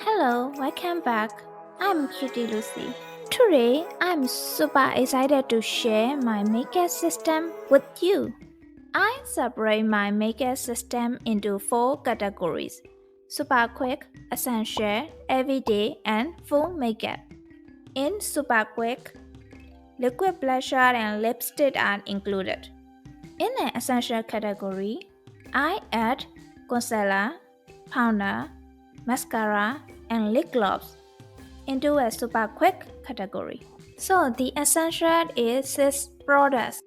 Hello, welcome back. I'm Cutie Lucy. Today, I'm super excited to share my makeup system with you. I separate my makeup system into 4 categories: super quick, essential, everyday, and full makeup. In super quick, liquid blusher and lipstick are included. In the essential category, I add concealer, powder, mascara, and lip gloss into a super quick category. So the essential is 6 products.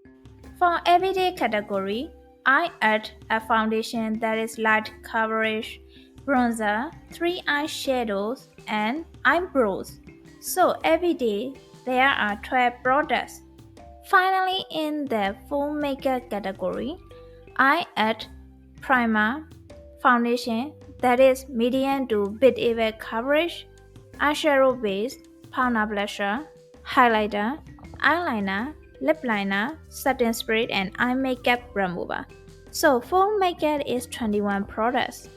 For everyday category, I add a foundation that is light coverage, bronzer, 3 eyeshadows, and eyebrows. So every day there are 12 products. Finally, in the full makeup category, I add primer, foundation that is medium to mid-even coverage, eyeshadow base, powder blusher, highlighter, eyeliner, lip liner, setting spray, and eye makeup remover. So full makeup is 21 products.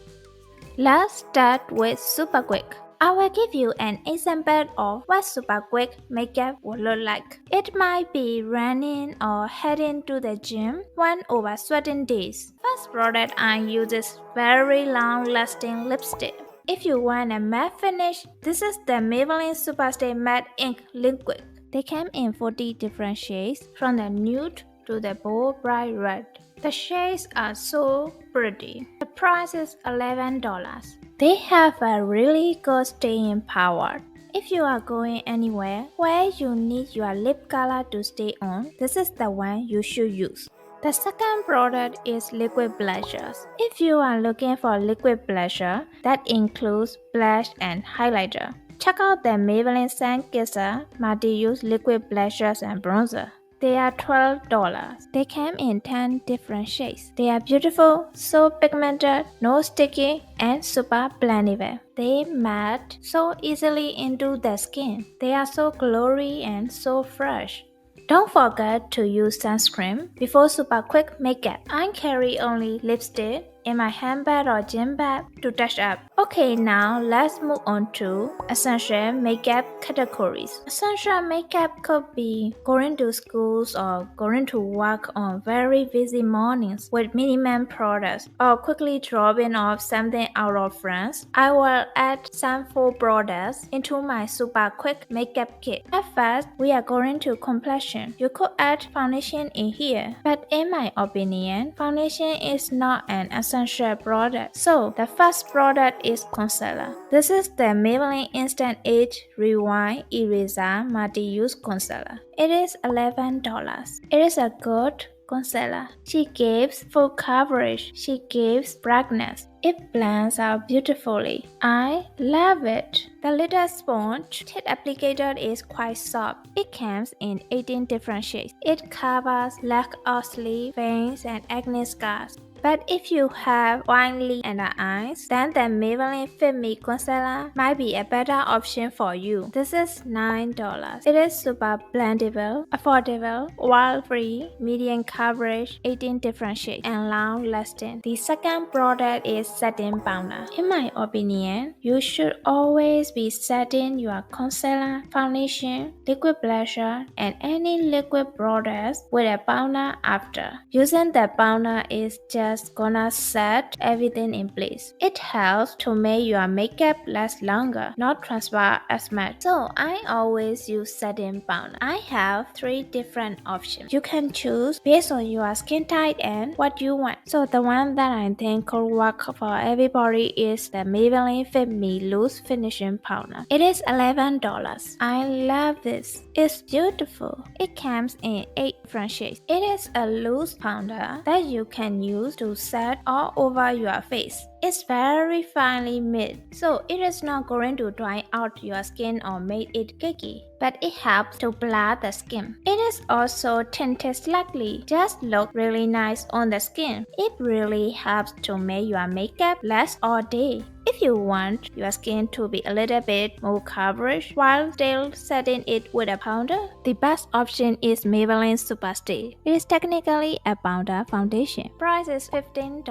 Let's start with super quick. I will give you an example of what super quick makeup would look like. It might be running or heading to the gym one over sweating days. First product I use is very long-lasting lipstick. If you want a matte finish, this is the Maybelline Superstay Matte Ink Liquid. They come in 40 different shades, from the nude to the bold bright red. The shades are so pretty. The price is $11. They have a really good staying power. If you are going anywhere where you need your lip color to stay on, this is the one you should use. The second product is liquid blushes. If you are looking for liquid blusher, that includes blush and highlighter. Check out the Maybelline Sunkisser multi-use liquid blushes and bronzer. They are $12. They come in 10 different shades. They are beautiful, so pigmented, no sticky, and super blendable. They matte so easily into the skin. They are so glowy and so fresh. Don't forget to use sunscreen before super quick makeup. I carry only lipstick in my handbag or gym bag to touch up. Okay, now let's move on to essential makeup categories. Essential makeup could be going to schools or going to work on very busy mornings with minimum products, or quickly dropping off something out of France. I will add some 4 products into my super quick makeup kit. At first, we are going to complexion. You could add foundation in here, but in my opinion, foundation is not an essential product. So the first product is concealer. This is the Maybelline Instant Age Rewind Eraser Multi-Use Concealer. It is $11. It is a good concealer. She gives full coverage. She gives brightness. It blends out beautifully. I love it. The little sponge tip applicator is quite soft. It comes in 18 different shades. It covers leg or sleeve, veins, and acne scars. But if you have oily under eyes, then the Maybelline Fit Me Concealer might be a better option for you. This is $9. It is super blendable, affordable, oil-free, medium coverage, 18 different shades, and long-lasting. The second product is setting powder. In my opinion, you should always be setting your concealer, foundation, liquid blusher, and any liquid products with a powder after. Using the powder is just gonna set everything in place. It helps to make your makeup last longer, not transfer as much. So I always use setting powder. I have 3 different options. You can choose based on your skin type and what you want. So the one that I think could work for everybody is the Maybelline Fit Me Loose Finishing Powder. It is $11. I love this. It's beautiful. It comes in 8 different shades. It is a loose powder that you can use to set all over your face. It's very finely made, so it is not going to dry out your skin or make it cakey, but it helps to blur the skin. It is also tinted slightly, just look really nice on the skin. It really helps to make your makeup last all day. If If you want your skin to be a little bit more coverage while still setting it with a powder, the best option is Maybelline Superstay. It is technically a powder foundation. Price is $15.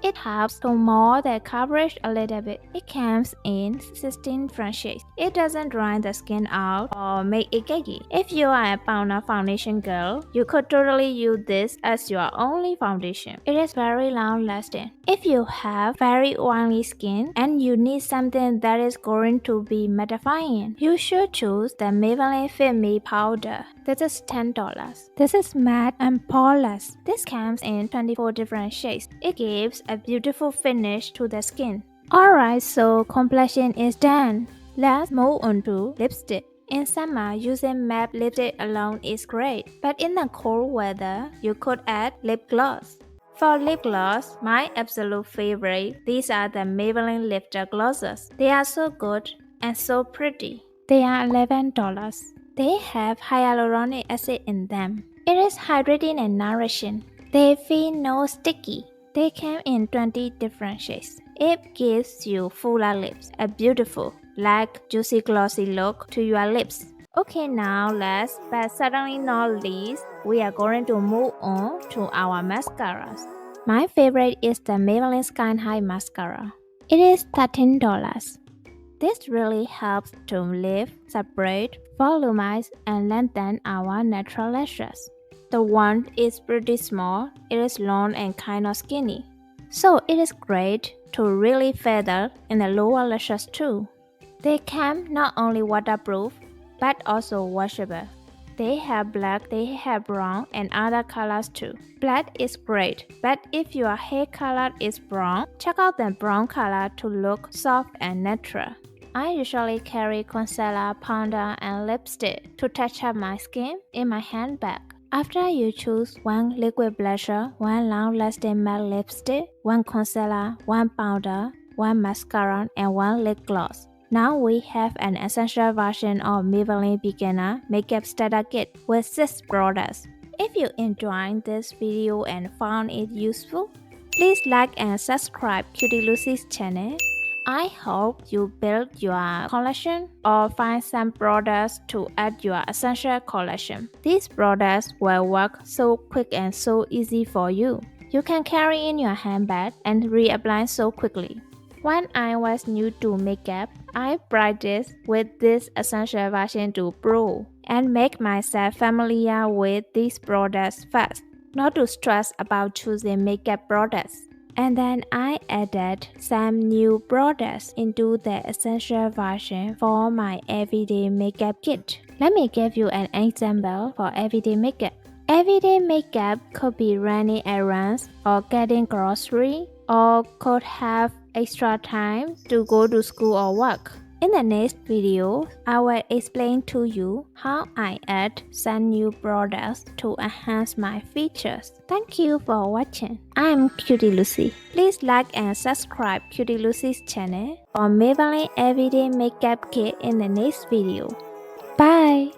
It helps to mold the coverage a little bit. It comes in 16 different shades. It doesn't dry the skin out or make it cakey. If you are a powder foundation girl, you could totally use this as your only foundation. It is very long lasting. If you have very oily skin and you need something that is going to be mattifying, you should choose the Maybelline Fit Me Powder. This is $10. This is matte and poreless. This comes in 24 different shades. It gives a beautiful finish to the skin. Alright, so complexion is done. Let's move on to lipstick. In summer, using matte lipstick alone is great, but in the cold weather, you could add lip gloss. For lip gloss, my absolute favorite, these are the Maybelline Lifter Glosses. They are so good and so pretty. They are $11. They have hyaluronic acid in them. It is hydrating and nourishing. They feel no sticky. They come in 20 different shades. It gives you fuller lips, a beautiful, juicy glossy look to your lips. Okay, now last but certainly not least, we are going to move on to our mascaras. My favorite is the Maybelline Sky High Mascara. It is $13. This really helps to lift, separate, volumize, and lengthen our natural lashes. The wand is pretty small, it is long and kind of skinny. So it is great to really feather in the lower lashes too. They come not only waterproof, but also washable. They have black, they have brown, and other colors too. Black is great, but if your hair color is brown, check out the brown color to look soft and natural. I usually carry concealer, powder, and lipstick to touch up my skin in my handbag. After you choose one liquid blusher, one long-lasting matte lipstick, one concealer, one powder, one mascara, and one lip gloss. Now we have an essential version of Maybelline Beginner Makeup Starter Kit with 6 products. If you enjoyed this video and found it useful, please like and subscribe Cutie Lucy's channel. I hope you build your collection or find some products to add your essential collection. These products will work so quick and so easy for you. You can carry in your handbag and reapply so quickly. When I was new to makeup, I practiced with this essential version to pro and make myself familiar with these products first, not to stress about choosing makeup products. And then I added some new products into the essential version for my everyday makeup kit. Let me give you an example for everyday makeup. Everyday makeup could be running errands or getting groceries, or could have extra time to go to school or work. In the next video, I will explain to you how I add some new products to enhance my features. Thank you for watching. I'm Cutie Lucy. Please like and subscribe Cutie Lucy's channel for Maybelline Everyday Makeup Kit in the next video. Bye!